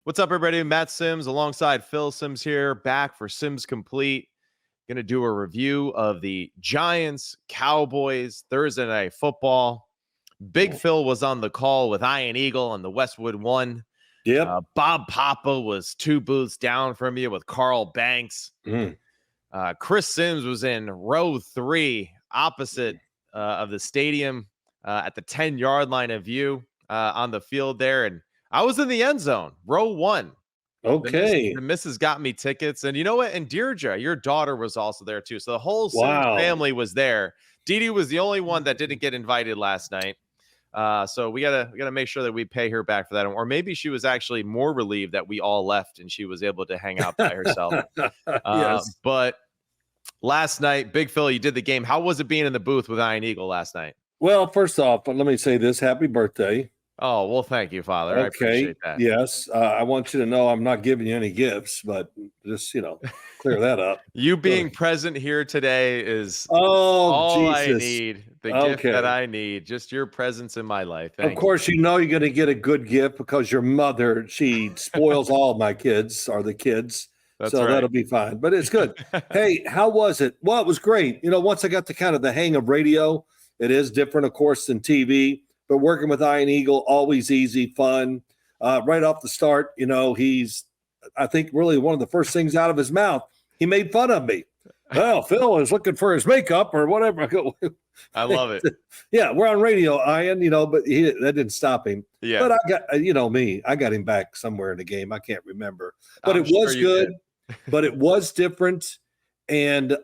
What's up, everybody? Matt Sims alongside Phil Sims here, back for Sims Complete. Going to do a review of the Giants Cowboys Thursday Night Football. Big Phil was on the call with Ian Eagle on the Westwood One. Yep. Bob Papa was 2 booths down from you with Carl Banks. Chris Sims was in row 3 opposite of the stadium at the 10-yard line of view on the field there. And I was in the end zone, row 1. Okay. The missus got me tickets. And you know what? And Deirdre, your daughter, was also there too. So the whole Sims family was there. Dee was the only one that didn't get invited last night. So we gotta make sure that we pay her back for that. Or maybe she was actually more relieved that we all left and she was able to hang out by herself. Yes. But last night, Big Phil, you did the game. How was it being in the booth with Ian Eagle last night? Well, first off, let me say this. Happy birthday. Oh, well, thank you, Father. Okay. I appreciate that. Yes. I want you to know I'm not giving you any gifts, but just, clear that up. You being present here today is all I need. The gift that I need. Just your presence in my life. Of course, you're going to get a good gift because your mother, she spoils all my kids, or the kids. That's so right. That'll be fine. But it's good. Hey, how was it? Well, it was great. Once I got to kind of the hang of radio, it is different, of course, than TV. But working with Ian Eagle, always easy, fun. Right off the start, he's, I think, really one of the first things out of his mouth, he made fun of me. Well, Phil is looking for his makeup or whatever. I go, I love it. Yeah, we're on radio, Ian, but that didn't stop him. Yeah. But I got, me, I got him back somewhere in the game. I can't remember. But I'm it was sure good, but it was different. And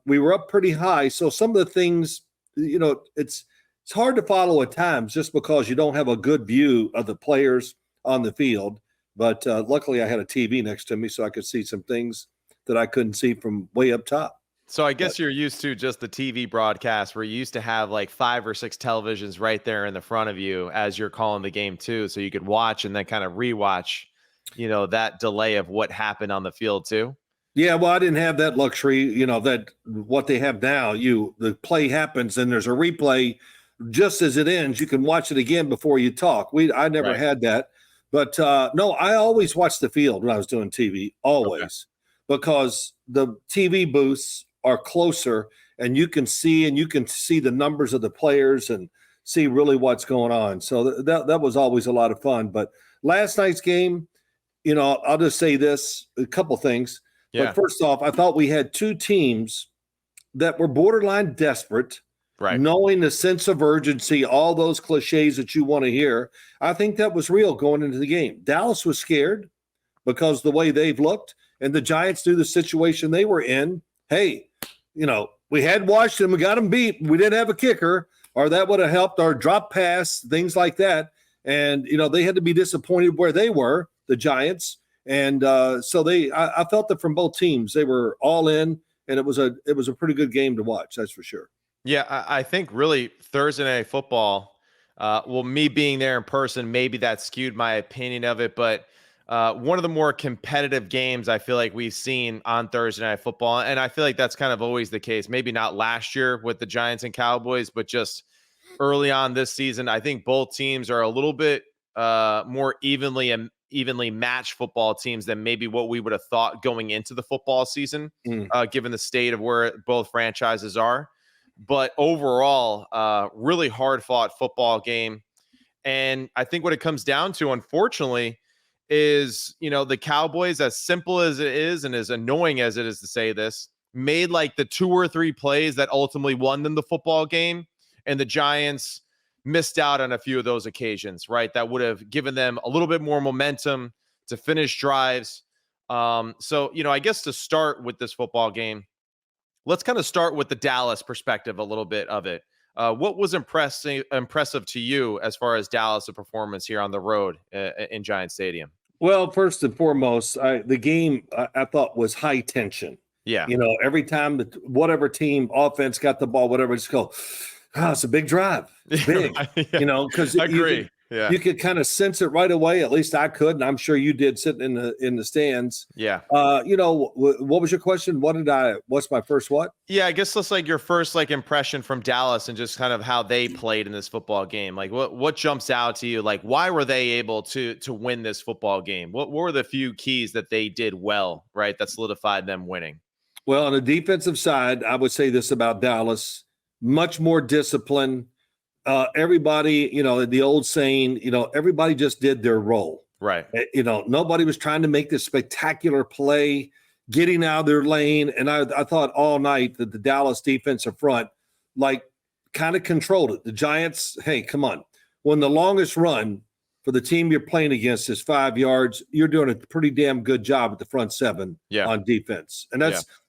we were up pretty high. So some of the things, it's hard to follow at times just because you don't have a good view of the players on the field. But luckily I had a TV next to me so I could see some things that I couldn't see from way up top. So I guess you're used to just the TV broadcast where you used to have like 5 or 6 televisions right there in the front of you as you're calling the game too. So you could watch and then kind of rewatch, that delay of what happened on the field too. Yeah, well, I didn't have that luxury, that what they have now. The play happens and there's a replay just as it ends. You can watch it again before you talk. I never had that. But no, I always watched the field when I was doing TV, always, because the TV booths are closer and you can see the numbers of the players and see really what's going on. So that was always a lot of fun. But last night's game, I'll just say this, a couple things. Yeah. But first off, I thought we had 2 teams that were borderline desperate. Right. Knowing the sense of urgency, all those cliches that you want to hear. I think that was real going into the game. Dallas was scared because the way they've looked, and the Giants knew the situation they were in. Hey, we had Washington, we got them beat. We didn't have a kicker, or that would have helped, or drop pass, things like that. And, they had to be disappointed where they were, the Giants. And so I felt that from both teams, they were all in, and it was a pretty good game to watch. That's for sure. Yeah, I think really Thursday Night Football, me being there in person, maybe that skewed my opinion of it, but one of the more competitive games I feel like we've seen on Thursday Night Football, and I feel like that's kind of always the case. Maybe not last year with the Giants and Cowboys, but just early on this season, I think both teams are a little bit more evenly matched football teams than maybe what we would have thought going into the football season, given the state of where both franchises are. But overall, really hard-fought football game. And I think what it comes down to, unfortunately, is, the Cowboys, as simple as it is and as annoying as it is to say this, made like the 2 or 3 plays that ultimately won them the football game. And the Giants missed out on a few of those occasions, right? That would have given them a little bit more momentum to finish drives. So, I guess to start with this football game, let's kind of start with the Dallas perspective a little bit of it. What was impressive to you as far as Dallas' performance here on the road in Giant Stadium? Well, first and foremost, the game I thought was high tension. Yeah. Every time whatever team offense got the ball, whatever, just go, it's a big drive. It's big, because I agree. Yeah. You could kind of sense it right away. At least I could, and I'm sure you did sitting in the stands. Yeah. What was your question? What's my first what? Yeah, I guess that's like your first like impression from Dallas and just kind of how they played in this football game. Like what jumps out to you? Like why were they able to win this football game? What were the few keys that they did well, right? That solidified them winning? Well, on the defensive side, I would say this about Dallas: much more discipline. Everybody, the old saying, everybody just did their role. Right. Nobody was trying to make this spectacular play, getting out of their lane. And I thought all night that the Dallas defensive front, kind of controlled it. The Giants, hey, come on. When the longest run for the team you're playing against is 5 yards, you're doing a pretty damn good job at the front seven on defense. And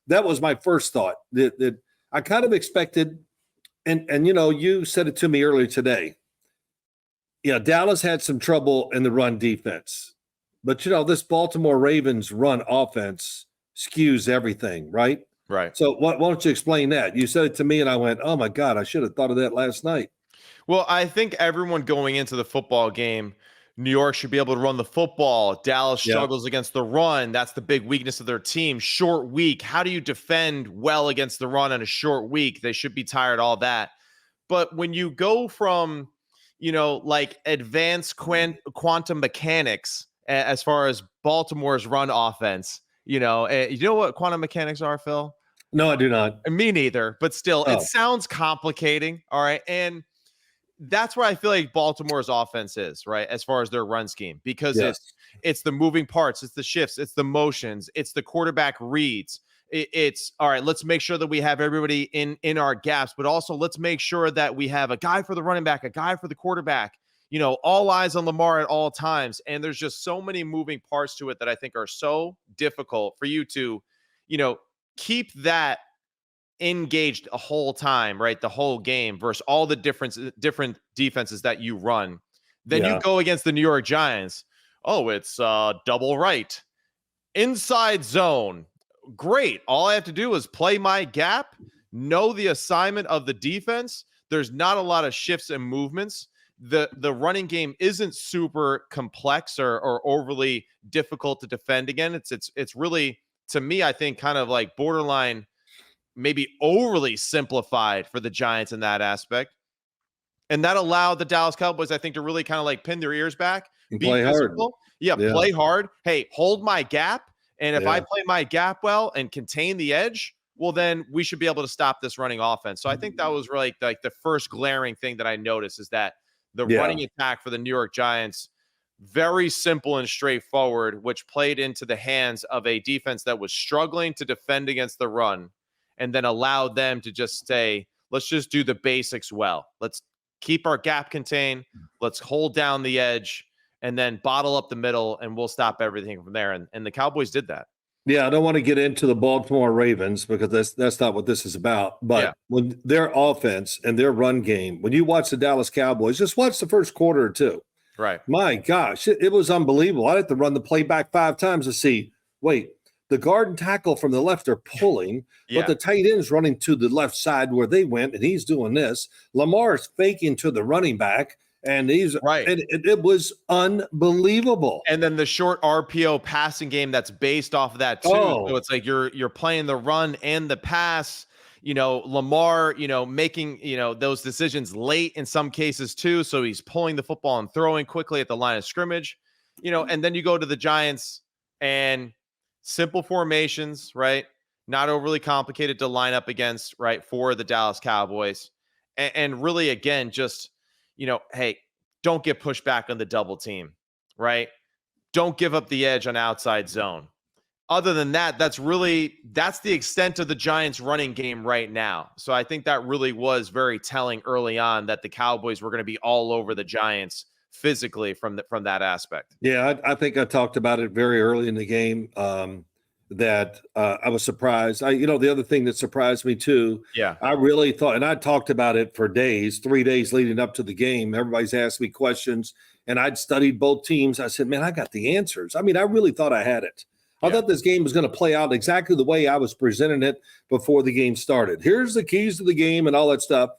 that was my first thought that I kind of expected. And you said it to me earlier today. Dallas had some trouble in the run defense. But, this Baltimore Ravens run offense skews everything, right? Right. So why don't you explain that? You said it to me, and I went, oh, my God, I should have thought of that last night. Well, I think everyone going into the football game, New York should be able to run the football. Dallas struggles against the run. That's the big weakness of their team. Short week. How do you defend well against the run in a short week? They should be tired, all that. But when you go from, advanced quantum mechanics as far as Baltimore's run offense, you know what quantum mechanics are, Phil? No, I do not. Me neither. But still, it sounds complicating. All right. And that's where I feel like Baltimore's offense is, right, as far as their run scheme, because it's the moving parts, it's the shifts, it's the motions, it's the quarterback reads. It's all right, let's make sure that we have everybody in our gaps, but also let's make sure that we have a guy for the running back, a guy for the quarterback, all eyes on Lamar at all times. And there's just so many moving parts to it that I think are so difficult for you to, keep that engaged a whole time, right? The whole game versus all the different defenses that you run. Then you go against the New York Giants. Oh, it's double right. Inside zone. Great. All I have to do is play my gap, know the assignment of the defense. There's not a lot of shifts and movements. The running game isn't super complex or overly difficult to defend again. It's really, to me, I think kind of like borderline, maybe overly simplified for the Giants in that aspect. And that allowed the Dallas Cowboys, I think, to really kind of like pin their ears back, be play physical. Hard. Play hard. Hey, hold my gap. And if I play my gap well and contain the edge, well, then we should be able to stop this running offense. So I think that was really like the first glaring thing that I noticed is that the running attack for the New York Giants, very simple and straightforward, which played into the hands of a defense that was struggling to defend against the run, and then allowed them to just say, let's just do the basics well. Let's keep our gap contained. Let's hold down the edge and then bottle up the middle, and we'll stop everything from there. And the Cowboys did that. Yeah, I don't want to get into the Baltimore Ravens because that's not what this is about. But when their offense and their run game, when you watch the Dallas Cowboys, just watch the first quarter or two. Right. My gosh, it was unbelievable. I had to run the play back 5 times to see, wait, the guard and tackle from the left are pulling, but the tight end's running to the left side where they went, and he's doing this. Lamar's faking to the running back, and he's right. And it was unbelievable. And then the short RPO passing game that's based off of that too. So it's like you're playing the run and the pass. Lamar, making, those decisions late in some cases too. So he's pulling the football and throwing quickly at the line of scrimmage, and then you go to the Giants and simple formations, right? Not overly complicated to line up against, right, for the Dallas Cowboys. And really, again, just, hey, don't get pushed back on the double team, right? Don't give up the edge on outside zone. Other than that, that's the extent of the Giants running game right now. So I think that really was very telling early on that the Cowboys were going to be all over the Giants physically from that aspect. Yeah, I think I talked about it very early in the game that I was surprised. The other thing that surprised me too, I really thought, and I talked about it for days, 3 days leading up to the game. Everybody's asked me questions, and I'd studied both teams. I said, man, I got the answers. I mean, I really thought I had it. I thought this game was going to play out exactly the way I was presenting it before the game started. Here's the keys to the game and all that stuff.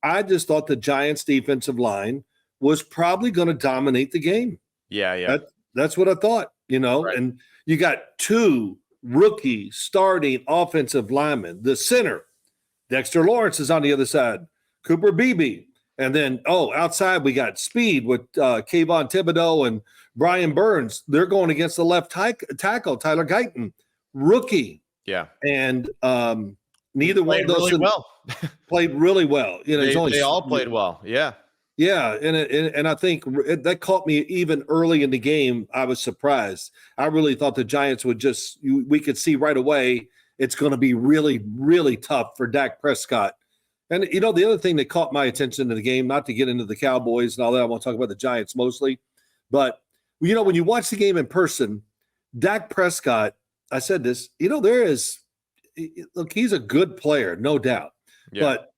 I just thought the Giants' defensive line was probably going to dominate the game. Yeah. That's what I thought, Right. and you got two rookie starting offensive linemen. The center, Dexter Lawrence, is on the other side, Cooper Beebe. And then, outside we got speed with Kayvon Thibodeau and Brian Burns. They're going against the left tackle, Tyler Guyton, rookie. Yeah. And neither one of those played really well. They all played well. Yeah. Yeah, and I think that caught me even early in the game. I was surprised. I really thought the Giants would we could see right away it's going to be really, really tough for Dak Prescott. And, the other thing that caught my attention in the game, not to get into the Cowboys and all that, I want to talk about the Giants mostly, but, when you watch the game in person, Dak Prescott, I said this, look, he's a good player, no doubt. Yeah. But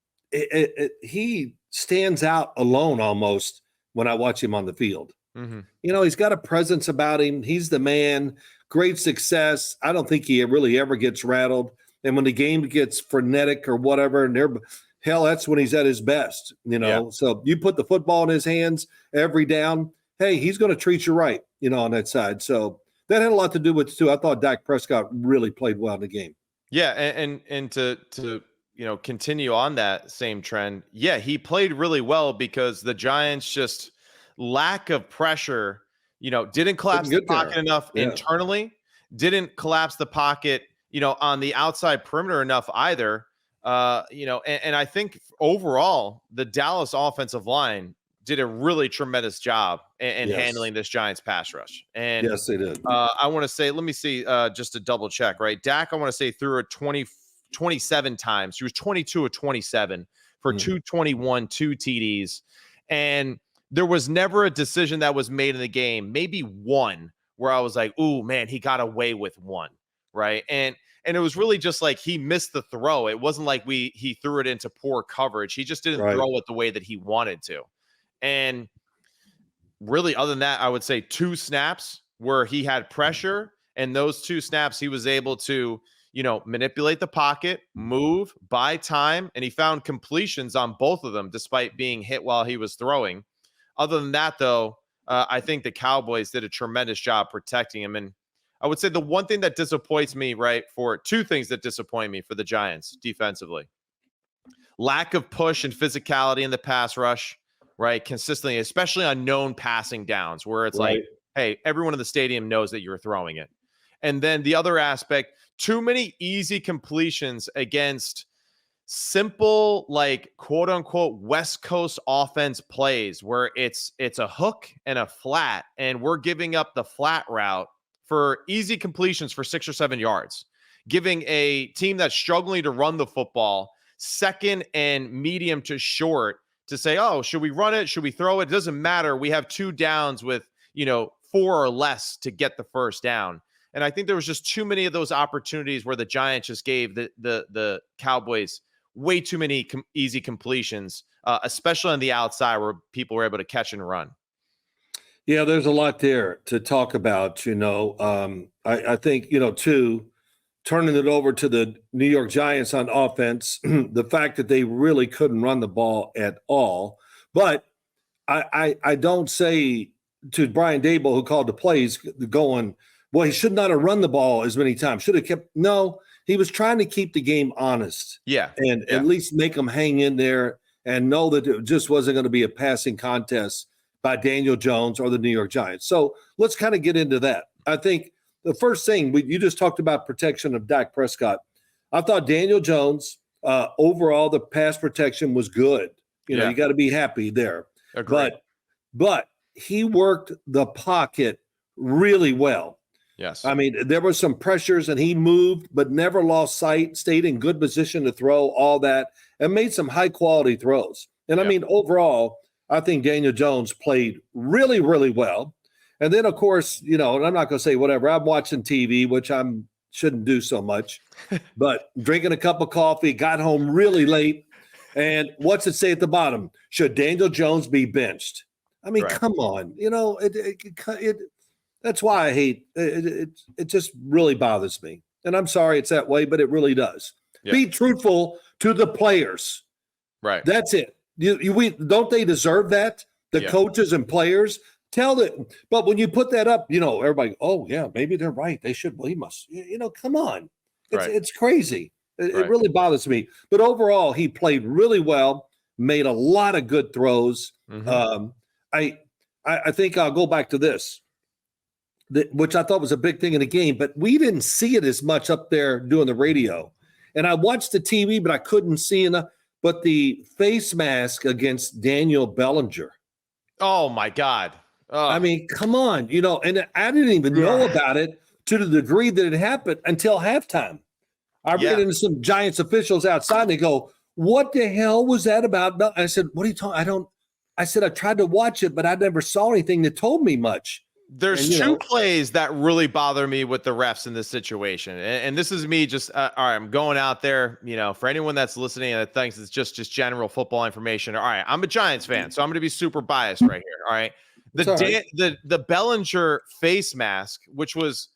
he stands out alone almost when I watch him on the field. Mm-hmm. He's got a presence about him. He's the man, great success. I don't think he really ever gets rattled. And when the game gets frenetic or whatever, and that's when he's at his best, Yeah. So you put the football in his hands every down, hey, he's going to treat you right, on that side. So that had a lot to do with it too. I thought Dak Prescott really played well in the game. Yeah, and to continue on that same trend. Yeah, he played really well because the Giants just lack of pressure, didn't collapse the pocket enough internally, didn't collapse the pocket, on the outside perimeter enough either. And I think overall the Dallas offensive line did a really tremendous job in handling this Giants pass rush. And yes, they did. I want to say, let me see, just to double check, right? Dak, I want to say threw it 27 times. He was 22 of 27 for 221, 2 TDs. And there was never a decision that was made in the game, maybe one, where I was like, ooh, man, he got away with one, right? And it was really just like he missed the throw. It wasn't like he threw it into poor coverage. He just didn't throw it the way that he wanted to. And really, other than that, I would say 2 snaps where he had pressure, and those 2 snaps he was able to, manipulate the pocket, move, buy time, and he found completions on both of them despite being hit while he was throwing. Other than that, though, I think the Cowboys did a tremendous job protecting him. And I would say the one thing that disappoints me, right, for 2 things that disappoint me for the Giants defensively: lack of push and physicality in the pass rush, right, consistently, especially on known passing downs where it's like, hey, everyone in the stadium knows that you're throwing it. And then the other aspect, too many easy completions against simple, like, quote unquote, West Coast offense plays where it's a hook and a flat, and we're giving up the flat route for easy completions for 6 or 7 yards, giving a team that's struggling to run the football second and medium to short to say, oh, should we run it? Should we throw it? It doesn't matter. We have 2 downs with, 4 or less to get the first down. And I think there was just too many of those opportunities where the Giants just gave the Cowboys way too many easy completions, especially on the outside where people were able to catch and run. Yeah, there's a lot there to talk about. I think, too, turning it over to the New York Giants on offense, the fact that they really couldn't run the ball at all. But I don't say to Brian Daboll, who called the plays, going, well, he should not have run the ball as many times. Should have kept. No, he was trying to keep the game honest. Yeah. And at least make them hang in there and know that it just wasn't going to be a passing contest by Daniel Jones or the New York Giants. So let's kind of get into that. I think the first thing, you just talked about protection of Dak Prescott. I thought Daniel Jones, overall, the pass protection was good. You got to be happy there. Agreed. But he worked the pocket really well. Yes. I mean, there were some pressures and he moved, but never lost sight, stayed in good position to throw, all that, and made some high quality throws. And I mean, overall, I think Daniel Jones played really, really well. And then, of course, and I'm not going to say whatever. I'm watching TV, which I shouldn't do so much, but drinking a cup of coffee, got home really late. And what's it say at the bottom? Should Daniel Jones be benched? I mean, come on. That's why I hate it. It just really bothers me. And I'm sorry it's that way, but it really does. Yeah. Be truthful to the players. Right. That's it. Don't they deserve that? The coaches and players tell it. But when you put that up, everybody, oh, yeah, maybe they're right. They should blame us. Come on. It's crazy. It really bothers me. But overall, he played really well, made a lot of good throws. Mm-hmm. I think I'll go back to this, which I thought was a big thing in the game, but we didn't see it as much up there doing the radio. And I watched the TV, but I couldn't see enough. But the face mask against Daniel Bellinger. Oh, my God. I mean, come on, and I didn't even know about it to the degree that it happened until halftime. I ran into some Giants officials outside, and they go, "What the hell was that about?" I said, "What are you talking?" I said, "I tried to watch it, but I never saw anything that told me much." There's two plays that really bother me with the refs in this situation. And this is me just, all right, I'm going out there, for anyone that's listening and thinks it's just general football information. All right, I'm a Giants fan, so I'm going to be super biased right here. All right. The Bellinger face mask, which was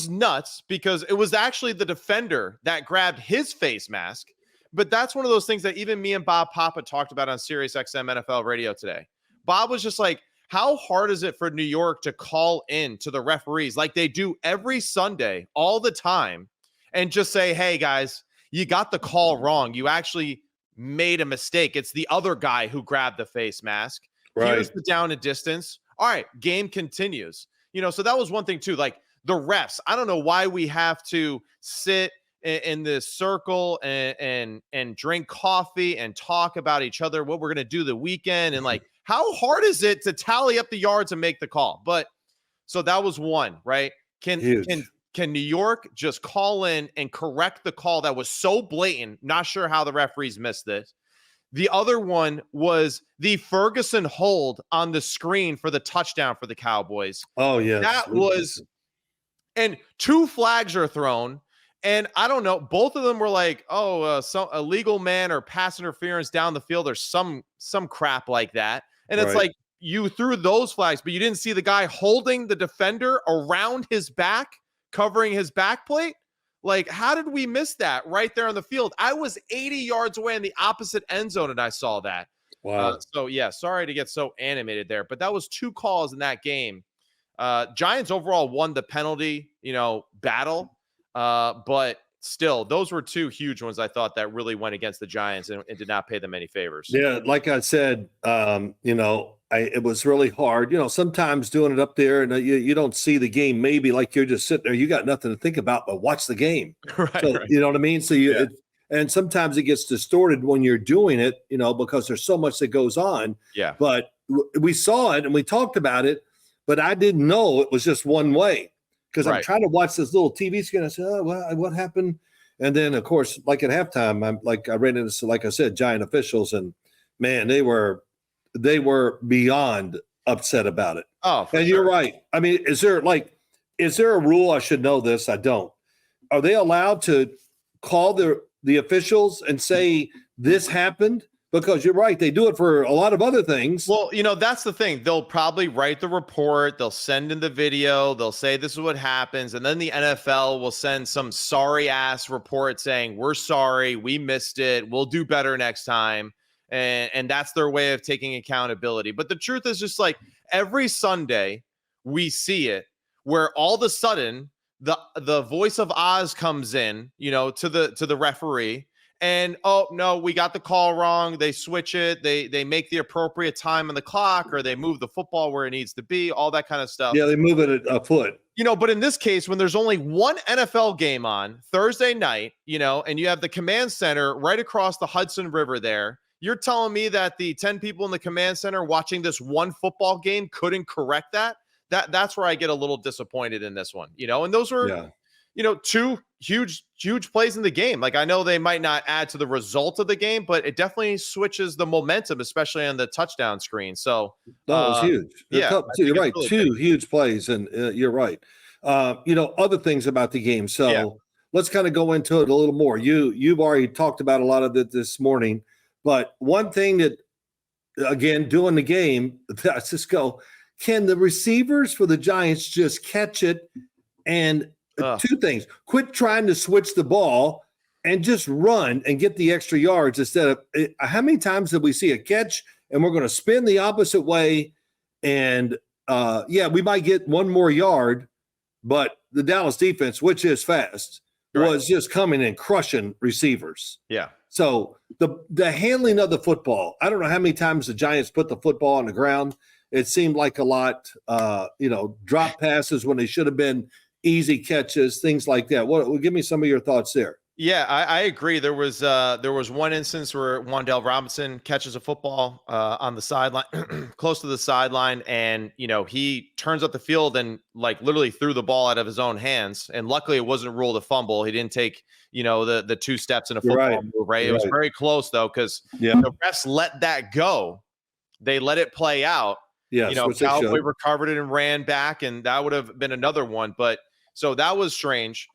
nuts because it was actually the defender that grabbed his face mask. But that's one of those things that even me and Bob Papa talked about on Sirius XM NFL radio today. Bob was just like, how hard is it for New York to call in to the referees like they do every Sunday all the time and just say, hey, guys, you got the call wrong. You actually made a mistake. It's the other guy who grabbed the face mask. Right. Here's the down and distance. All right, game continues. So that was one thing too. Like the refs, I don't know why we have to sit in this circle and drink coffee and talk about each other, what we're going to do the weekend. And like, how hard is it to tally up the yards and make the call? But so that was one, right? Can New York just call in and correct the call that was so blatant? Not sure how the referees missed it. The other one was the Ferguson hold on the screen for the touchdown for the Cowboys. Oh, yeah. That was, and two flags are thrown. And I don't know, both of them were like, some illegal man or pass interference down the field or some crap like that. And it's like you threw those flags, but you didn't see the guy holding the defender around his back, covering his back plate. Like, how did we miss that right there on the field? I was 80 yards away in the opposite end zone, and I saw that. Wow. Sorry to get so animated there, but that was two calls in that game. Giants overall won the penalty, battle. But still, those were two huge ones I thought that really went against the Giants and did not pay them any favors. Yeah, like I said, it was really hard. Sometimes doing it up there and you don't see the game. Maybe like you're just sitting there, you got nothing to think about but watch the game. Right. You know what I mean? So and sometimes it gets distorted when you're doing it, because there's so much that goes on. Yeah. But we saw it and we talked about it, but I didn't know it was just one way. Because I'm trying to watch this little TV screen. I said, what happened? And then, of course, like at halftime, I ran into, like I said, Giant officials, and man, they were beyond upset about it. Oh, and you're right. I mean, is there a rule? I should know this. I don't. Are they allowed to call the officials and say this happened? Because you're right, they do it for a lot of other things. Well, that's the thing. They'll probably write the report. They'll send in the video. They'll say this is what happens. And then the NFL will send some sorry-ass report saying, we're sorry, we missed it. We'll do better next time. And that's their way of taking accountability. But the truth is just like every Sunday we see it where all of a sudden the voice of Oz comes in, to the referee. And, oh, no, we got the call wrong. They switch it. They make the appropriate time on the clock, or they move the football where it needs to be, all that kind of stuff. Yeah, they move it a foot. But in this case, when there's only one NFL game on Thursday night, and you have the command center right across the Hudson River there, you're telling me that the 10 people in the command center watching this one football game couldn't correct that? That's where I get a little disappointed in this one, and those were two huge plays in the game. Like, I know they might not add to the result of the game, but it definitely switches the momentum, especially on the touchdown screen. So that was huge. You're right. Really two huge plays, and you're right. Other things about the game. So let's kind of go into it a little more. You've already talked about a lot of it this morning, but one thing that, again, doing the game, let's just go. Can the receivers for the Giants just catch it and two things: quit trying to switch the ball and just run and get the extra yards instead of how many times did we see a catch and we're going to spin the opposite way. And we might get one more yard, but the Dallas defense, which is fast, was just coming and crushing receivers. Yeah. So the handling of the football, I don't know how many times the Giants put the football on the ground. It seemed like a lot, drop passes when they should have been easy catches, things like that. Give me some of your thoughts there. Yeah, I agree. There was one instance where Wan'Dale Robinson catches a football on the sideline, close to the sideline, and he turns up the field and like literally threw the ball out of his own hands. And luckily, it wasn't ruled a fumble. He didn't take the 2 steps in a football move. Right, it was very close though because the refs let that go. They let it play out. Yes, Cowboy recovered it and ran back, and that would have been another one. But so that was strange.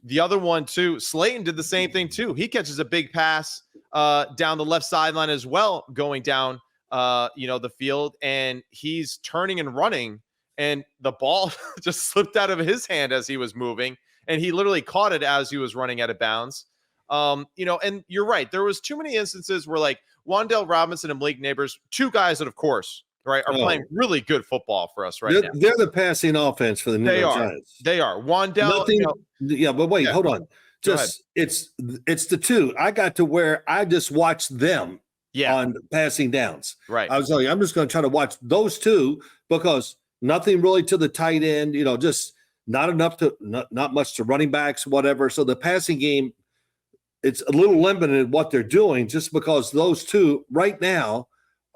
The other one, too, Slayton did the same thing, too. He catches a big pass down the left sideline as well, going down, the field, and he's turning and running, and the ball just slipped out of his hand as he was moving, and he literally caught it as he was running out of bounds. And you're right. There was too many instances where, like, Wan'Dale Robinson and Malik Neighbors, 2 guys that, of course, are playing really good football for us now. They're the passing offense for the New York Giants. They are. Wan'Dale. But wait, hold on. It's the 2. I got to where I just watched them on passing downs. Right. I was like, I'm just going to try to watch those 2 because nothing really to the tight end, just not enough to not much to running backs, whatever. So the passing game, it's a little limited in what they're doing just because those 2 right now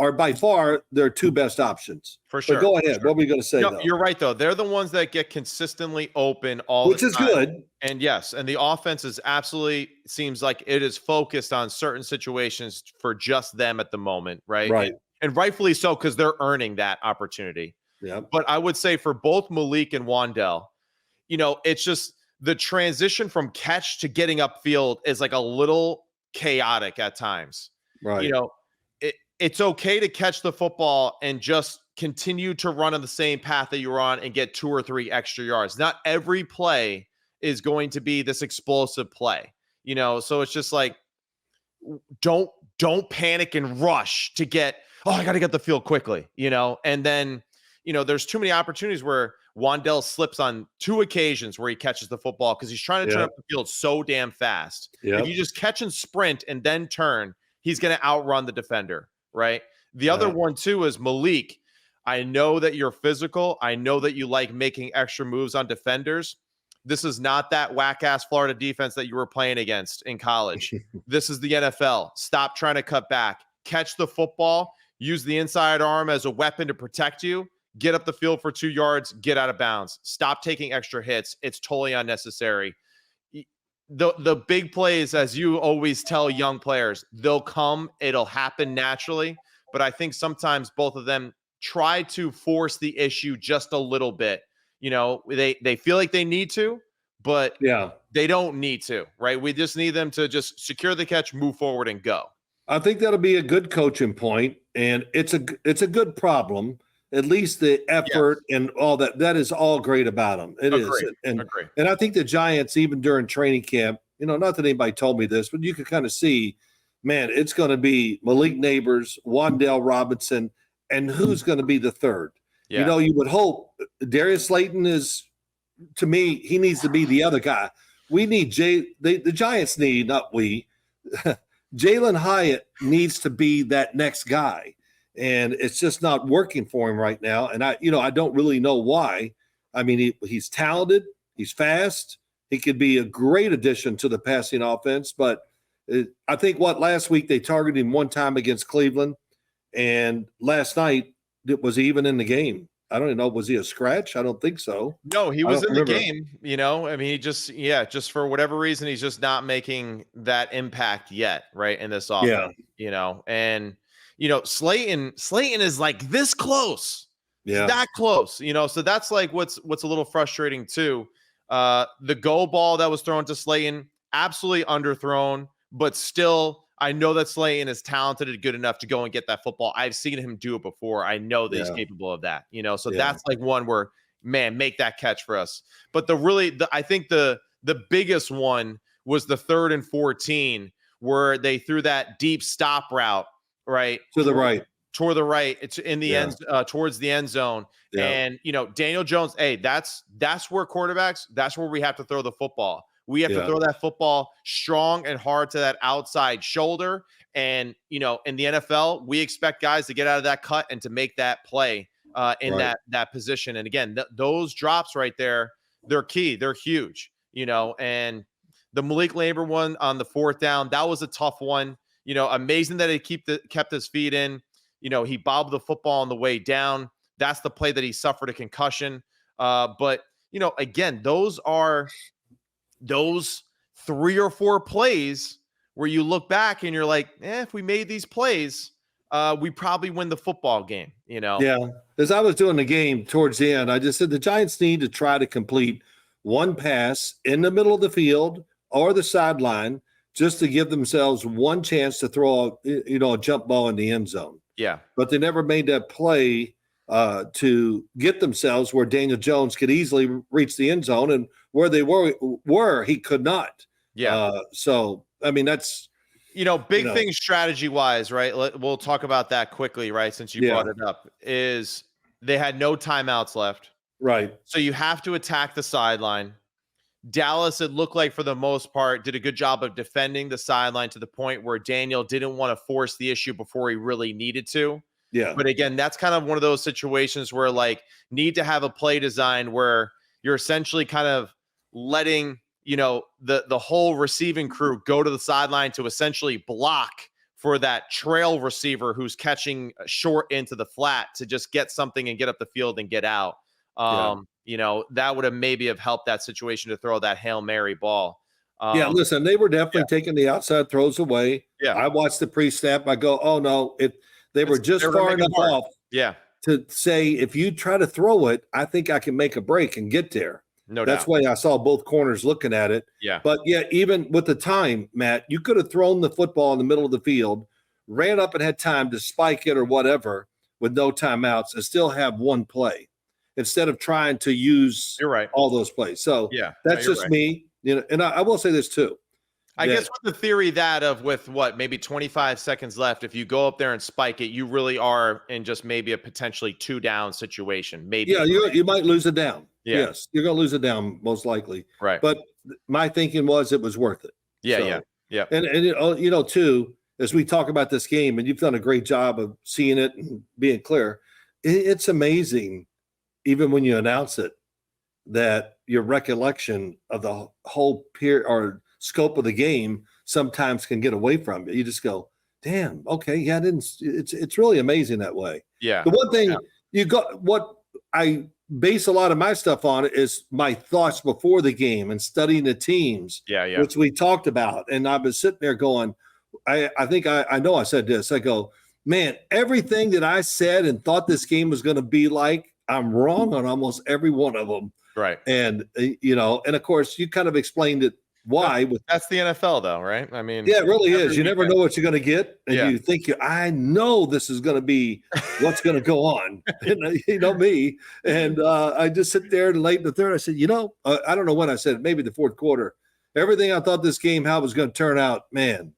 are by far their 2 best options. For sure. But go ahead. What were you going to say? No, you're right, though. They're the ones that get consistently open all the time. Which is good. And yes, and the offense is absolutely seems like it is focused on certain situations for just them at the moment, right? Right. And rightfully so, because they're earning that opportunity. Yeah. But I would say for both Malik and Wan'Dale, it's just the transition from catch to getting upfield is like a little chaotic at times. Right. It's okay to catch the football and just continue to run on the same path that you were on and get 2 or 3 extra yards. Not every play is going to be this explosive play, so it's just like, don't panic and rush to get, I got to get the field quickly, and then, there's too many opportunities where Wan'Dale slips on 2 occasions where he catches the football because he's trying to turn up the field so damn fast. If you just catch and sprint and then turn, he's going to outrun the defender. Right. The other one, too, is Malik. I know that you're physical. I know that you like making extra moves on defenders. This is not that whack-ass Florida defense that you were playing against in college. This is the NFL. Stop trying to cut back. Catch the football. Use the inside arm as a weapon to protect you. Get up the field for 2 yards. Get out of bounds. Stop taking extra hits. It's totally unnecessary. The big plays, as you always tell young players, they'll come. It'll happen naturally. But I think sometimes both of them try to force the issue just a little bit. They feel like they need to, but they don't need to, right? We just need them to just secure the catch, move forward, and go. I think that'll be a good coaching point, and it's a good problem. At least the effort and all that is all great about them. It is. And I think the Giants, even during training camp, not that anybody told me this, but you can kind of see, man, it's going to be Malik Neighbors, Wan'Dale Robinson, and who's going to be the third? Yeah. You would hope Darius Slayton is, to me, he needs to be the other guy. We need the Giants need, not we, Jalen Hyatt needs to be that next guy. And it's just not working for him right now. And I don't really know why. I mean, he's talented. He's fast. He could be a great addition to the passing offense. But I think last week they targeted him one time against Cleveland. And last night it was even in the game. I don't even know. Was he a scratch? I don't think so. No, he was in the game. I mean, he just for whatever reason, he's just not making that impact yet. Right. In this offense, and Slayton is like this close. Yeah. That close, so that's like what's a little frustrating too. The go ball that was thrown to Slayton, absolutely underthrown, but still, I know that Slayton is talented and good enough to go and get that football. I've seen him do it before. I know that he's capable of that, so that's like one where, man, make that catch for us. But I think the biggest one was the 3rd and 14 where they threw that deep stop route. Right. To the right. toward the right. It's in the end, towards the end zone. Yeah. And, Daniel Jones, hey, that's where quarterbacks, that's where we have to throw the football. We have to throw that football strong and hard to that outside shoulder. And, in the NFL, we expect guys to get out of that cut and to make that play in that position. And again, those drops right there, they're key. They're huge, and the Malik Labor one on the 4th down, that was a tough one. Amazing that he kept his feet in. He bobbed the football on the way down. That's the play that he suffered a concussion. But, again, those 3 or 4 plays where you look back and you're like, if we made these plays, we probably win the football game, Yeah. As I was doing the game towards the end, I just said the Giants need to try to complete one pass in the middle of the field or the sideline just to give themselves one chance to throw a jump ball in the end zone. Yeah. But they never made that play to get themselves where Daniel Jones could easily reach the end zone, and where they were he could not. Yeah. So, I mean, that's big thing strategy-wise, right? We'll talk about that quickly, right? Since you brought it up, is they had no timeouts left. Right. So you have to attack the sideline. Dallas, it looked like for the most part, did a good job of defending the sideline to the point where Daniel didn't want to force the issue before he really needed to. Yeah. But again, that's kind of one of those situations where need to have a play design where you're essentially kind of letting, the whole receiving crew go to the sideline to essentially block for that trail receiver who's catching short into the flat to just get something and get up the field and get out. That would have maybe have helped that situation to throw that Hail Mary ball. Listen, they were definitely taking the outside throws away. Yeah. I watched the pre-snap. I go, oh, no, they were just far enough off to say, if you try to throw it, I think I can make a break and get there. No doubt. That's why I saw both corners looking at it. Yeah. But, even with the time, Matt, you could have thrown the football in the middle of the field, ran up and had time to spike it or whatever with no timeouts and still have one play, instead of trying to use all those plays. So that's just me, and I will say this too. I guess with the theory with maybe 25 seconds left, if you go up there and spike it, you really are in just maybe a potentially 2-down situation. Maybe. Yeah, you might lose it down. Yeah. Yes, you're going to lose it down most likely. Right. But my thinking was it was worth it. Yeah. And too, as we talk about this game, and you've done a great job of seeing it and being clear, it's amazing, even when you announce it, that your recollection of the whole period or scope of the game sometimes can get away from you. You just go, damn, okay, yeah, it's really amazing that way. Yeah. The one thing what I base a lot of my stuff on is my thoughts before the game and studying the teams, which we talked about. And I've been sitting there going, I think I know I said this. I go, man, everything that I said and thought this game was going to be like, I'm wrong on almost every one of them. Right. And, and of course you kind of explained it. Why? That's the NFL though, right? I mean, yeah, it really is. You never know what you're going to get. And you think, I know this is going to be what's going to go on. And, me. And I just sit there late in the third. I said, I don't know when I said it, maybe the fourth quarter. Everything I thought this game, how it was going to turn out, man,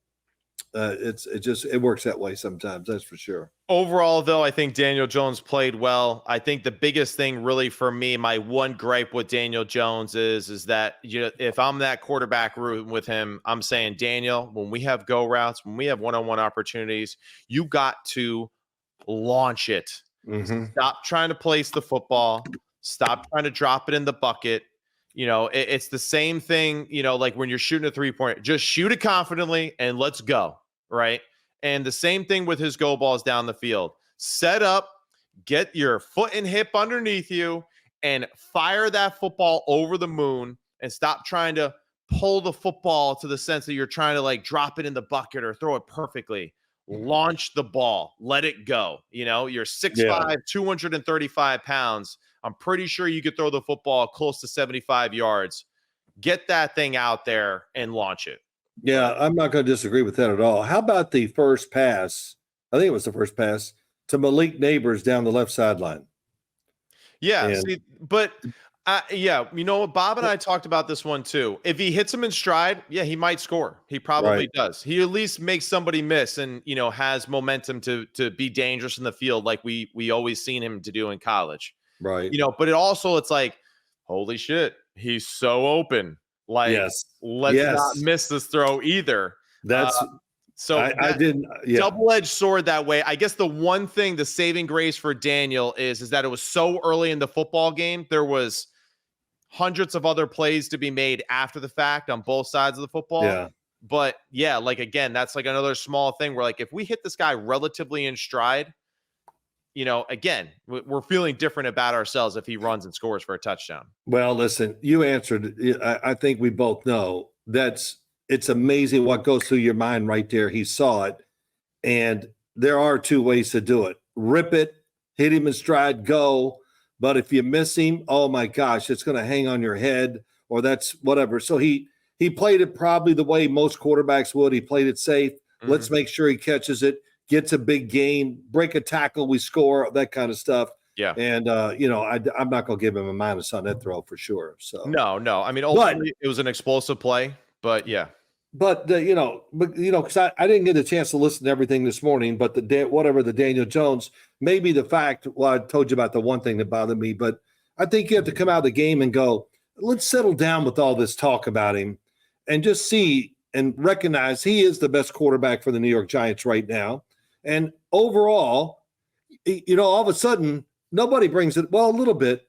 it works that way sometimes. That's for sure. Overall, though, I think Daniel Jones played well. I think the biggest thing really for me, my one gripe with Daniel Jones is that if I'm that quarterback room with him, I'm saying, Daniel, when we have go routes, when we have one-on-one opportunities, you got to launch it. Mm-hmm. Stop trying to place the football. Stop trying to drop it in the bucket. It's the same thing, like when you're shooting a 3-point, just shoot it confidently and let's go, right? And the same thing with his go balls down the field. Set up, get your foot and hip underneath you, and fire that football over the moon, and stop trying to pull the football to the sense that you're trying to drop it in the bucket or throw it perfectly. Launch the ball. Let it go. You're 6'5", 235 pounds. I'm pretty sure you could throw the football close to 75 yards. Get that thing out there and launch it. Yeah, I'm not going to disagree with that at all. How about the first pass? I think it was the first pass to Malik Neighbors down the left sideline. Yeah, but Yeah, you know what? Bob and I talked about this one too. If he hits him in stride, yeah, he might score. He probably Right. does. He at least makes somebody miss, and has momentum to be dangerous in the field, like we always seen him to do in college. Right. But it's like, holy shit, he's so open. Like, Yes. let's not Yes. miss this throw either. Uh, That's so I that didn't. Yeah. double-edged sword that way. I guess the one thing, the saving grace for Daniel is that it was so early in the football game. There was hundreds of other plays to be made after the fact on both sides of the football. Yeah. But yeah, like again, that's like another small thing where like if we hit this guy relatively in stride, again, we're feeling different about ourselves if he runs and scores for a touchdown. Well, listen, you answered. I think we both know it's amazing what goes through your mind right there. He saw it, and there are two ways to do it: rip it, hit him in stride, go. But if you miss him, oh my gosh, it's going to hang on your head, or that's whatever. So he played it probably the way most quarterbacks would. He played it safe. Mm-hmm. Let's make sure he catches it, gets a big gain, break a tackle, we score, that kind of stuff. Yeah. And, I'm not going to give him a minus on that throw for sure. So no. I mean, ultimately, it was an explosive play, but yeah. But, because I didn't get a chance to listen to everything this morning, but the Daniel Jones, maybe the fact, well, I told you about the one thing that bothered me, but I think you have to come out of the game and go, let's settle down with all this talk about him and just see and recognize he is the best quarterback for the New York Giants right now. And overall, all of a sudden, nobody brings it. Well, a little bit.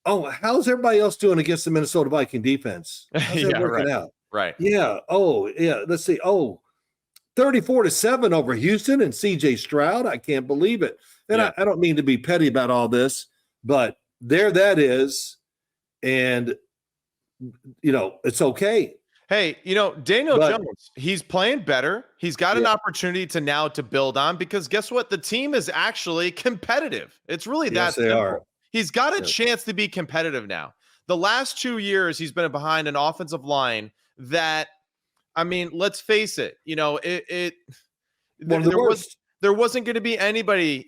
Oh, how's everybody else doing against the Minnesota Viking defense? How's that working out? Right. Yeah. Oh, yeah. Let's see. Oh, 34-7 over Houston and CJ Stroud. I can't believe it. And I don't mean to be petty about all this, but there that is. And, it's okay. Hey, Daniel Jones, he's playing better. He's got an opportunity to build on, because guess what? The team is actually competitive. It's really that simple. Are. He's got a chance to be competitive now. The last 2 years, he's been behind an offensive line that, I mean, let's face it, one of the worst. There wasn't going to be anybody,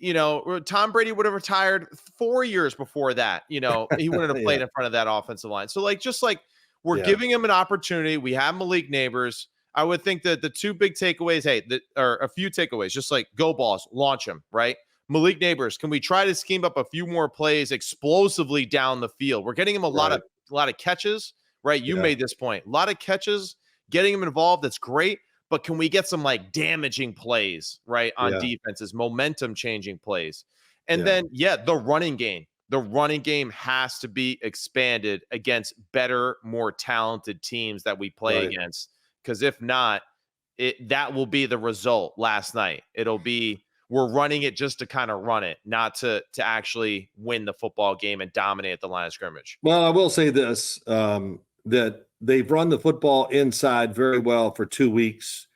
Tom Brady would have retired 4 years before that. He wouldn't have played in front of that offensive line. So we're giving him an opportunity. We have Malik Neighbors. I would think that the two big takeaways, or a few takeaways, just like go balls, launch him, right? Malik Neighbors, can we try to scheme up a few more plays explosively down the field? We're getting him a lot of catches, right? You made this point. A lot of catches, getting him involved, that's great. But can we get some damaging plays, right, on defenses, momentum changing plays? And then, the running game. The running game has to be expanded against better, more talented teams that we play against. Because if not, that will be the result last night. It'll be we're running it just to kind of run it, not to actually win the football game and dominate at the line of scrimmage. Well, I will say this, that they've run the football inside very well for 2 weeks.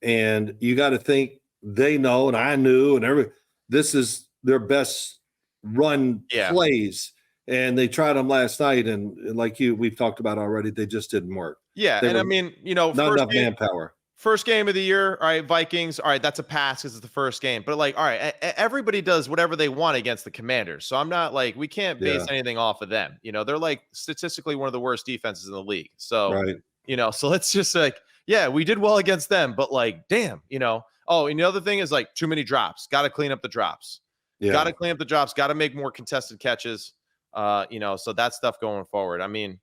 And you got to think they know, and I knew, and this is their best run plays, and they tried them last night, and like we've talked about already, they just didn't work. I mean, not enough manpower. First game of the year, all right, Vikings, all right, that's a pass because it's the first game. But all right, everybody does whatever they want against the Commanders, so I'm not we can't base anything off of them. They're statistically one of the worst defenses in the league. So so let's just we did well against them, but damn, Oh, and the other thing is too many drops. Got to clean up the drops. Got to clean up the drops. Got to make more contested catches. So that stuff going forward. I mean,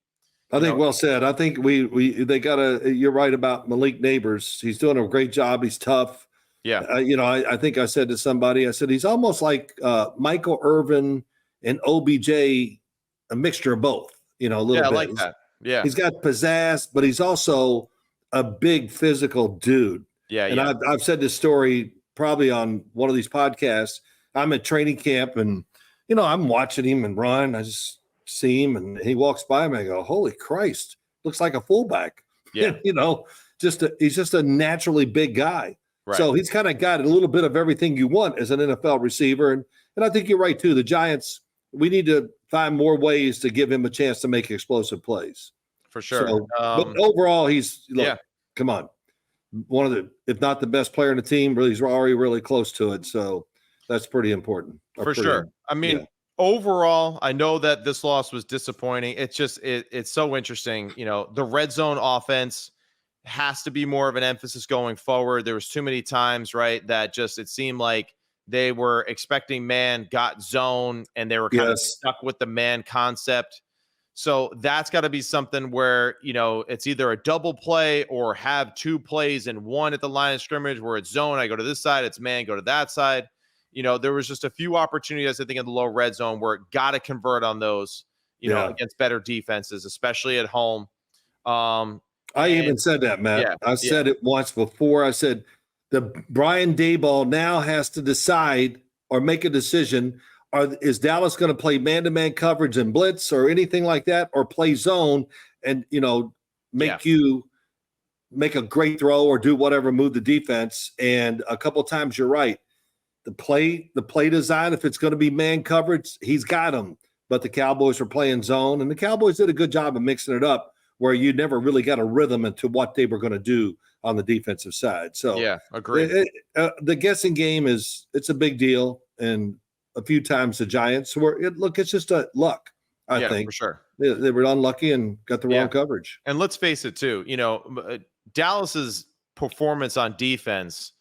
I think well said. I think they got to. You're right about Malik Neighbors. He's doing a great job. He's tough. Yeah. I think I said to somebody, I said he's almost like Michael Irvin and OBJ, a mixture of both. A little bit. I like that. Yeah. He's got pizzazz, but he's also a big physical dude. Yeah. And I've said this story probably on one of these podcasts. I'm at training camp, and I'm watching him and run. I just see him, and he walks by me. I go, "Holy Christ! Looks like a fullback." Yeah. He's just a naturally big guy. Right. So he's kind of got a little bit of everything you want as an NFL receiver. And I think you're right too. The Giants, we need to find more ways to give him a chance to make explosive plays. For sure. So, but overall, come on, one of the, if not the best player in the team. Really, he's already really close to it. So that's pretty important. For sure. I mean, overall, I know that this loss was disappointing. It's just it's so interesting. The red zone offense has to be more of an emphasis going forward. There was too many times, right, that just it seemed like they were expecting man, got zone, and they were kind of stuck with the man concept. So that's got to be something where, it's either a double play or have two plays in one at the line of scrimmage where it's zone. I go to this side, it's man, go to that side. There was just a few opportunities, I think, in the low red zone where it got to convert on those, against better defenses, especially at home. I even said that, Matt. Yeah, I said it once before. I said the Brian Daboll now has to decide or make a decision. Is Dallas going to play man-to-man coverage and blitz or anything like that, or play zone and, you make a great throw or do whatever, move the defense. And a couple of times you're right. The play design, if it's going to be man coverage, he's got them. But the Cowboys were playing zone, and the Cowboys did a good job of mixing it up where you never really got a rhythm into what they were going to do on the defensive side. So yeah, agree. The guessing game it's a big deal, and a few times the Giants it's just a luck. I think for sure they were unlucky and got the wrong coverage. And let's face it too, Dallas's performance on defense,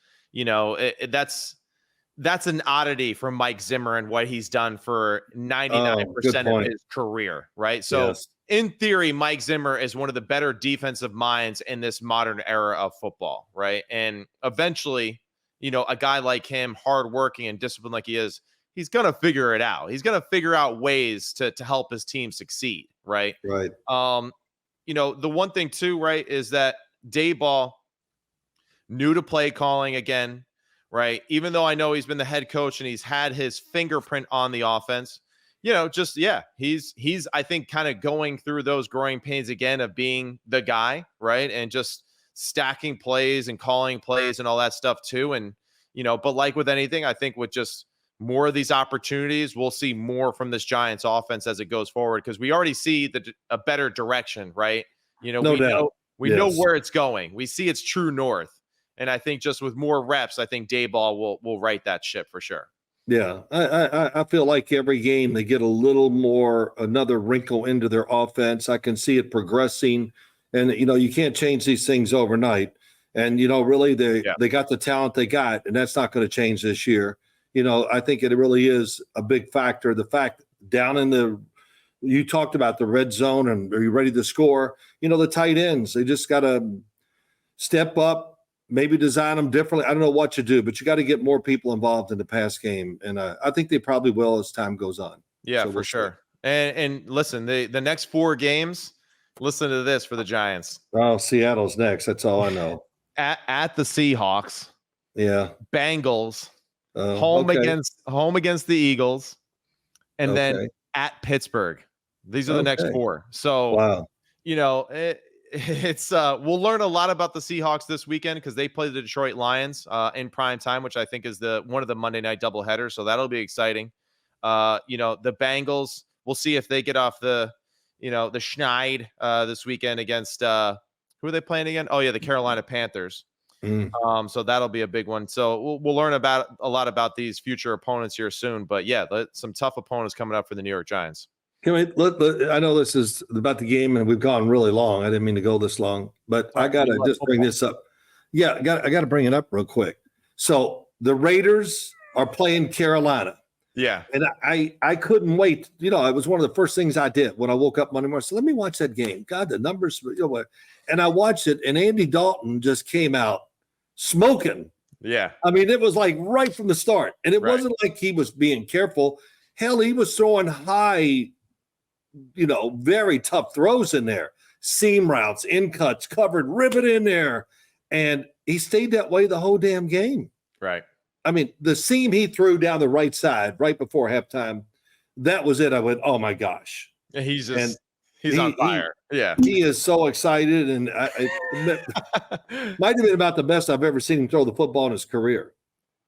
that's an oddity from Mike Zimmer and what he's done for 99% of his career, right? So in theory, Mike Zimmer is one of the better defensive minds in this modern era of football, right? And eventually, a guy like him, hardworking and disciplined like he is, he's going to figure it out. He's going to figure out ways to help his team succeed, right? Right. The one thing too, right, is that Daboll new to play calling again, right? Even though I know he's been the head coach and he's had his fingerprint on the offense, he's I think kind of going through those growing pains again of being the guy, right? And just stacking plays and calling plays and all that stuff too. And, but like with anything, I think with just more of these opportunities, we'll see more from this Giants offense as it goes forward, because we already see a better direction, right? We know where it's going. We see its true north. And I think just with more reps, I think Daboll will right that ship for sure. Yeah, I feel like every game they get a little more, another wrinkle into their offense. I can see it progressing, and you can't change these things overnight. And really they got the talent they got, and that's not going to change this year. I think it really is a big factor. The fact down you talked about the red zone and are you ready to score? The tight ends, they just got to step up. Maybe design them differently. I don't know what you do, but you got to get more people involved in the pass game. And I think they probably will as time goes on. Yeah, so for sure. And listen, the next 4 games, listen to this for the Giants. Oh, Seattle's next. That's all I know. At the Seahawks. Yeah. Bengals. Home against the Eagles. And then at Pittsburgh. These are the next 4. So, wow. It's we'll learn a lot about the Seahawks this weekend because they play the Detroit Lions in prime time, which I think is one of the Monday night doubleheaders. So that'll be exciting. The Bengals, we'll see if they get off the schneid this weekend against who are they playing again? Oh yeah, the Carolina Panthers. So that'll be a big one. So we'll learn about a lot about these future opponents here soon. But yeah, some tough opponents coming up for the New York Giants. I know this is about the game, and we've gone really long. I didn't mean to go this long, but I got to just bring this up. Yeah, I got to bring it up real quick. So the Raiders are playing Carolina. Yeah. And I couldn't wait. It was one of the first things I did when I woke up Monday morning. So let me watch that game. God, the numbers. And I watched it, and Andy Dalton just came out smoking. Yeah. I mean, it was like right from the start. And it wasn't like he was being careful. Hell, he was throwing high, very tough throws in there. Seam routes, in cuts, covered, rivet in there. And he stayed that way the whole damn game. Right. I mean, the seam he threw down the right side right before halftime, that was it. I went, oh, my gosh. He's on fire. He is so excited. And might have been about the best I've ever seen him throw the football in his career.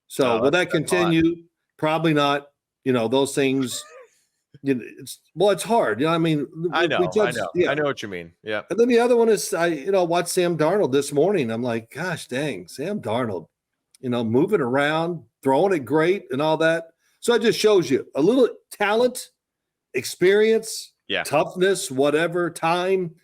So will that continue? Probably not. Those things, it's hard. I mean, I know. I know what you mean. Yeah. And then the other one is, I watched Sam Darnold this morning. I'm like, gosh dang, Sam Darnold, moving around, throwing it great and all that. So it just shows you a little talent, experience, Yeah. toughness, whatever, time.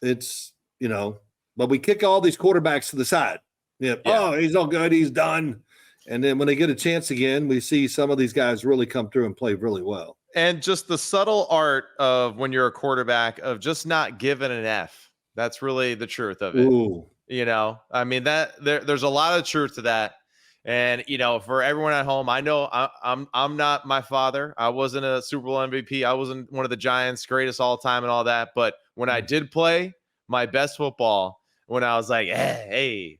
It's, but we kick all these quarterbacks to the side. Yeah. Oh, he's no good. He's done. And then when they get a chance again, we see some of these guys really come through and play really well. And just the subtle art of when you're a quarterback of just not giving an F. That's really the truth of it. Ooh. I mean, that there's a lot of truth to that. And, for everyone at home, I know I'm not my father. I wasn't a Super Bowl MVP. I wasn't one of the Giants' greatest all time and all that. But when I did play my best football, when I was like, hey,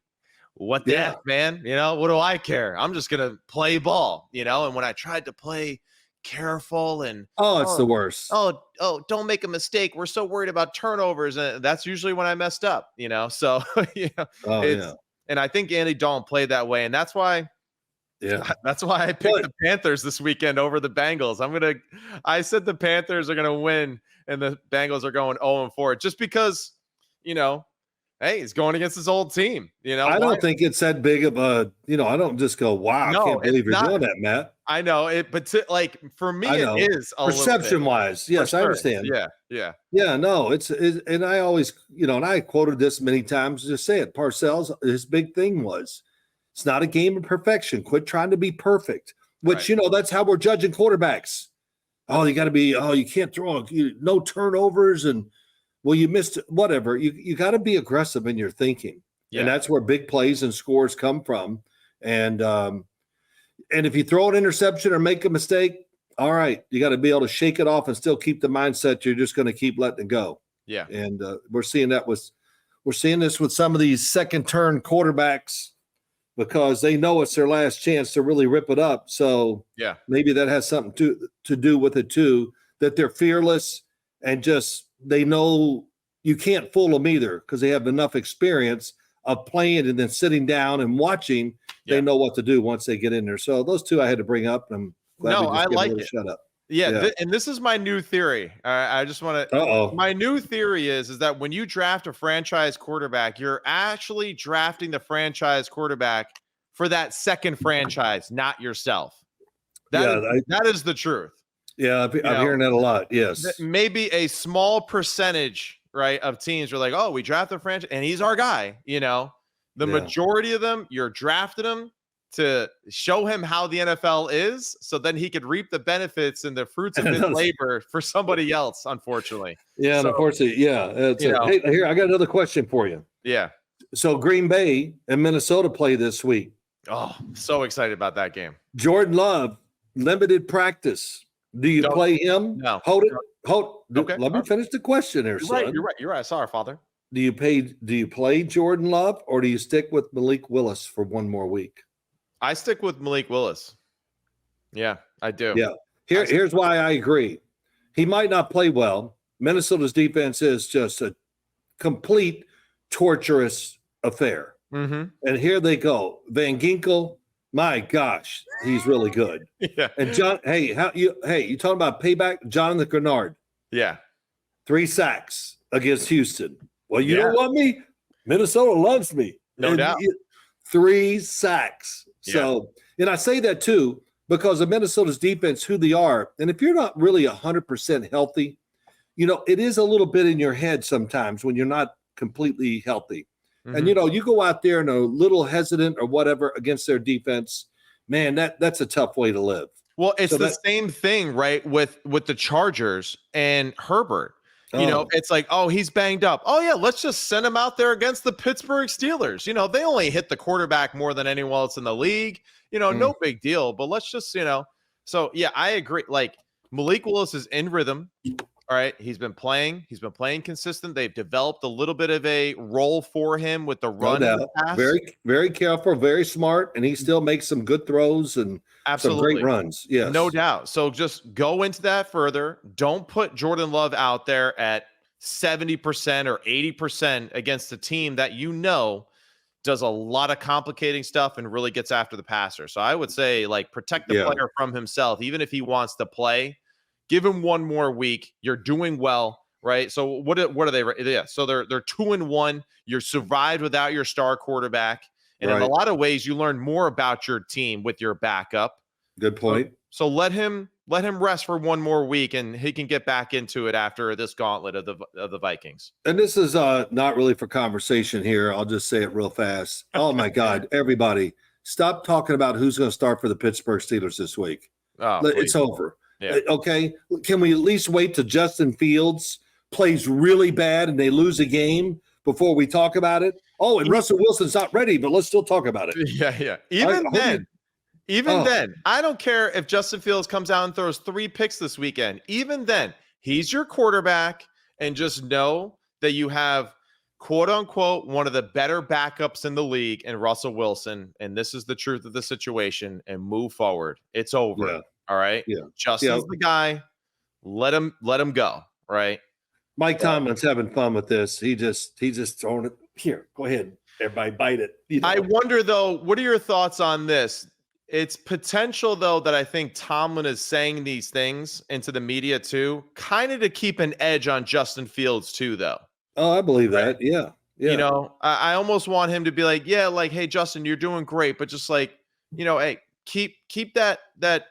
what the F, man? What do I care? I'm just going to play ball, and when I tried to play careful and it's the worst. Don't make a mistake. We're so worried about turnovers. And that's usually when I messed up, so, and I think Andy Dalton played that way. And that's why I picked the Panthers this weekend over the Bengals. I said the Panthers are going to win and the Bengals are going 0-4 just because, hey, he's going against his old team. I don't think it's that big of a, I don't just go, wow, I can't believe you're doing that, Matt. I know it, but for me, it is a perception wise. Yes, I understand. Yeah. No, it's and I always, and I quoted this many times. Just say it. Parcells, his big thing was, it's not a game of perfection. Quit trying to be perfect. Which that's how we're judging quarterbacks. Oh, you got to be. Oh, you can't throw. No turnovers and. Well, you missed whatever. You got to be aggressive in your thinking, and that's where big plays and scores come from. And if you throw an interception or make a mistake, all right, you got to be able to shake it off and still keep the mindset you're just going to keep letting it go. Yeah, and we're seeing this with some of these second turn quarterbacks because they know it's their last chance to really rip it up. So maybe that has something to do with it too. That they're fearless and just. They know you can't fool them either because they have enough experience of playing and then sitting down and watching. They know what to do once they get in there. So those two I had to bring up. And I'm glad I like it. Shut up. Yeah. And this is my new theory. I just want to. My new theory is that when you draft a franchise quarterback, you're actually drafting the franchise quarterback for that second franchise, not yourself. That is the truth. Yeah, I'm hearing that a lot. Yes. Maybe a small percentage, right, of teams are like, oh, we drafted a franchise and he's our guy. The majority of them, you're drafting him to show him how the NFL is so then he could reap the benefits and the fruits of his labor for somebody else, unfortunately. Yeah, and unfortunately, hey, here, I got another question for you. Yeah. So Green Bay and Minnesota play this week. Oh, so excited about that game. Jordan Love, limited practice. Do you play him? No. Hold it. Okay. Let me finish the question there, son. You're right. I saw our father. Do you play Jordan Love or do you stick with Malik Willis for one more week? I stick with Malik Willis. Yeah, I do. Yeah. Here's why I agree. He might not play well. Minnesota's defense is just a complete torturous affair. Mm-hmm. And here they go. Van Ginkel. My gosh, he's really good. Yeah. And John, you talking about payback? Jonathan Grenard. Yeah. 3 sacks against Houston. Well, you don't want me? Minnesota loves me. No doubt. 3 sacks. Yeah. So, and I say that too, because of Minnesota's defense, who they are. And if you're not really 100% healthy, it is a little bit in your head sometimes when you're not completely healthy. Mm-hmm. And, you go out there and a little hesitant or whatever against their defense, man, that's a tough way to live. Well, it's same thing, right, with the Chargers and Herbert. It's like, oh, he's banged up. Oh, yeah, let's just send him out there against the Pittsburgh Steelers. They only hit the quarterback more than anyone else in the league. No big deal. But let's just, So, yeah, I agree. Like, Malik Willis is in rhythm. All right, he's been playing consistent. They've developed a little bit of a role for him with the run. No doubt. Very, very careful, very smart, and he still makes some good throws and some great runs. Yes. No doubt. So just go into that further. Don't put Jordan Love out there at 70% or 80% against a team that does a lot of complicating stuff and really gets after the passer. So I would say, protect the player from himself, even if he wants to play. Give him one more week. You're doing well, right? So what are they? Yeah, so they're 2-1. You're survived without your star quarterback, and in a lot of ways, you learn more about your team with your backup. Good point. So let him rest for one more week, and he can get back into it after this gauntlet of the Vikings. And this is not really for conversation here. I'll just say it real fast. Oh my God, everybody, stop talking about who's going to start for the Pittsburgh Steelers this week. It's over. Yeah. Okay, can we at least wait till Justin Fields plays really bad and they lose a game before we talk about it? Oh, and Russell Wilson's not ready, but let's still talk about it. Yeah. Even then, I don't care if Justin Fields comes out and throws 3 picks this weekend. Even then, he's your quarterback, and just know that you have, quote unquote, one of the better backups in the league in Russell Wilson. And this is the truth of the situation, and move forward. It's over. Yeah. All right. Yeah. Justin's the guy. Let him go. Right. Mike Tomlin's having fun with this. He just throwing it here. Go ahead. Everybody bite it. I wonder though, what are your thoughts on this? It's potential, though, that I think Tomlin is saying these things into the media, too, kind of to keep an edge on Justin Fields, too, though. Oh, I believe that. Yeah. You know, I almost want him to be like, yeah, like, hey, Justin, you're doing great. But just like, you know, hey, keep that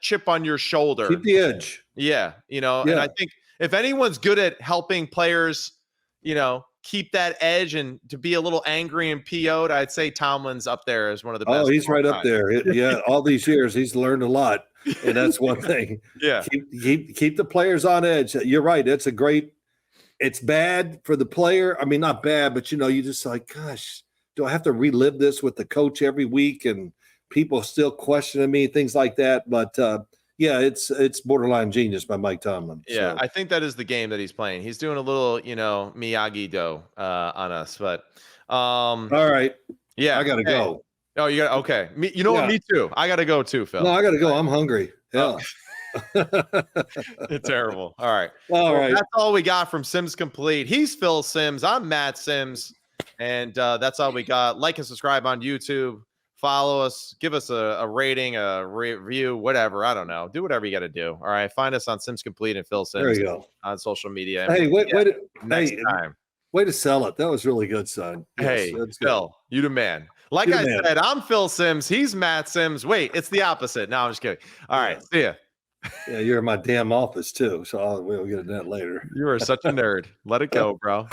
chip on your shoulder. Keep the edge. Yeah. You know, and I think if anyone's good at helping players, you know, keep that edge and to be a little angry and PO'd, I'd say Tomlin's up there as one of the best. Oh, he's right up there. Yeah, all these years he's learned a lot, and that's one thing. Yeah, keep the players on edge. You're right. It's bad for the player. I mean, not bad, but you just like, gosh, do I have to relive this with the coach every week and people still questioning me, things like that? But yeah, it's borderline genius by Mike Tomlin. Yeah, so I think that is the game that he's playing. He's doing a little, Miyagi-Do on us. But all right. Yeah, I gotta go. Oh, you got okay. Me too. I gotta go too, Phil. No, I gotta go. I'm hungry. Yeah. It's terrible. All right. That's all we got from Sims Complete. He's Phil Sims. I'm Matt Sims. And that's all we got. Like and subscribe on YouTube. Follow us, give us a rating, a review, whatever. I don't know. Do whatever you got to do. All right. Find us on Sims Complete and Phil Sims. There you go. On social media. Hey, next time. Way to sell it. That was really good, son. Yes, hey, Phil, you the man. Like I said, I'm Phil Sims. He's Matt Sims. Wait, it's the opposite. No, I'm just kidding. All right. See ya. Yeah, you're in my damn office too. So we'll get into that later. You are such a nerd. Let it go, bro.